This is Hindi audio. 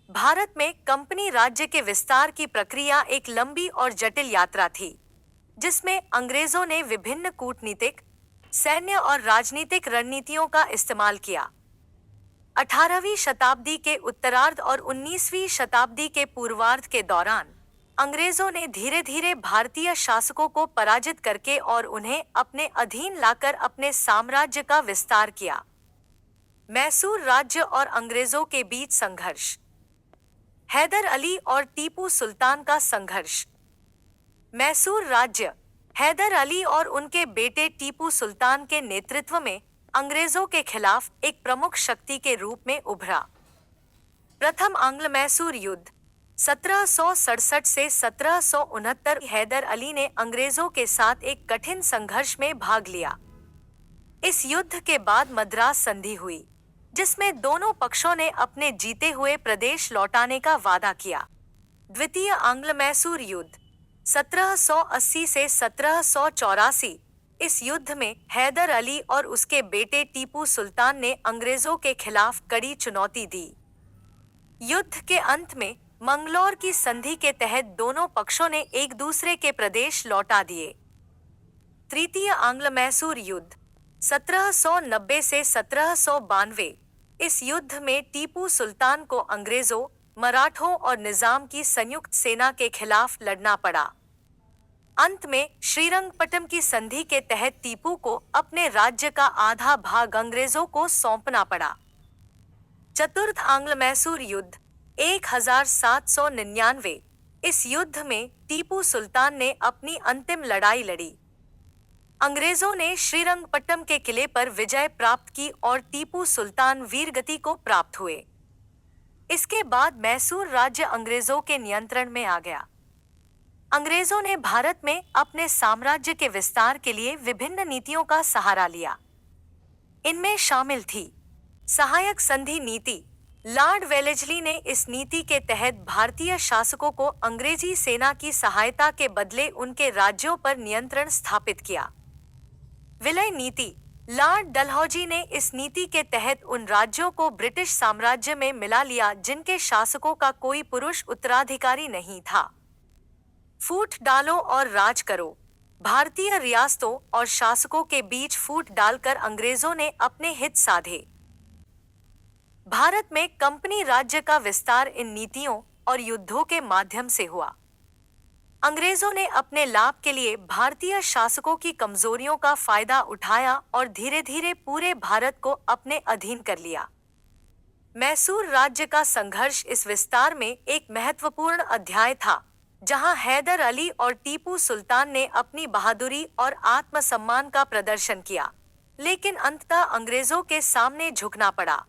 भारत में कंपनी राज्य के विस्तार की प्रक्रिया एक लंबी और जटिल यात्रा थी, जिसमें अंग्रेजों ने विभिन्न कूटनीतिक, सैन्य और राजनीतिक रणनीतियों का इस्तेमाल किया। 18वीं शताब्दी के उत्तरार्ध और 19वीं शताब्दी के पूर्वार्ध के दौरान अंग्रेजों ने धीरे धीरे भारतीय शासकों को पराजित करके और उन्हें अपने अधीन लाकर अपने साम्राज्य का विस्तार किया। मैसूर राज्य और अंग्रेजों के बीच संघर्ष। हैदर अली और टीपू सुल्तान का संघर्ष। मैसूर राज्य हैदर अली और उनके बेटे टीपू सुल्तान के नेतृत्व में अंग्रेजों के खिलाफ एक प्रमुख शक्ति के रूप में उभरा। प्रथम आंग्ल मैसूर युद्ध 1767 से 1769। हैदर अली ने अंग्रेजों के साथ एक कठिन संघर्ष में भाग लिया। इस युद्ध के बाद मद्रास संधि हुई, जिसमें दोनों पक्षों ने अपने जीते हुए प्रदेश लौटाने का वादा किया। द्वितीय आंग्ल मैसूर युद्ध 1780 से 1784। इस युद्ध में हैदर अली और उसके बेटे टीपू सुल्तान ने अंग्रेजों के खिलाफ कड़ी चुनौती दी। युद्ध के अंत में मंगलौर की संधि के तहत दोनों पक्षों ने एक दूसरे के प्रदेश लौटा दिए। तृतीय आंग्ल मैसूर युद्ध 1790 से 1792। इस युद्ध में टीपू सुल्तान को अंग्रेजों, मराठों और निजाम की संयुक्त सेना के खिलाफ लड़ना पड़ा। अंत में श्रीरंगपट्टम की संधि के तहत टीपू को अपने राज्य का आधा भाग अंग्रेजों को सौंपना पड़ा। चतुर्थ आंग्ल मैसूर युद्ध 1799। इस युद्ध में टीपू सुल्तान ने अपनी अंतिम लड़ाई लड़ी। अंग्रेजों ने श्रीरंगपट्टम के किले पर विजय प्राप्त की और टीपू सुल्तान वीरगति को प्राप्त हुए। इसके बाद मैसूर राज्य अंग्रेजों के नियंत्रण में आ गया। अंग्रेजों ने भारत में अपने साम्राज्य के विस्तार के लिए विभिन्न नीतियों का सहारा लिया। इनमें शामिल थी सहायक संधि नीति। लॉर्ड वेलेस्ली ने इस नीति के तहत भारतीय शासकों को अंग्रेजी सेना की सहायता के बदले उनके राज्यों पर नियंत्रण स्थापित किया। विलय नीति। लॉर्ड डलहौजी ने इस नीति के तहत उन राज्यों को ब्रिटिश साम्राज्य में मिला लिया जिनके शासकों का कोई पुरुष उत्तराधिकारी नहीं था। फूट डालो और राज करो। भारतीय रियासतों और शासकों के बीच फूट डालकर अंग्रेजों ने अपने हित साधे। भारत में कंपनी राज्य का विस्तार इन नीतियों और युद्धों के माध्यम से हुआ। अंग्रेजों ने अपने लाभ के लिए भारतीय शासकों की कमजोरियों का फायदा उठाया और धीरे धीरे पूरे भारत को अपने अधीन कर लिया। मैसूर राज्य का संघर्ष इस विस्तार में एक महत्वपूर्ण अध्याय था, जहां हैदर अली और टीपू सुल्तान ने अपनी बहादुरी और आत्मसम्मान का प्रदर्शन किया, लेकिन अंततः अंग्रेजों के सामने झुकना पड़ा।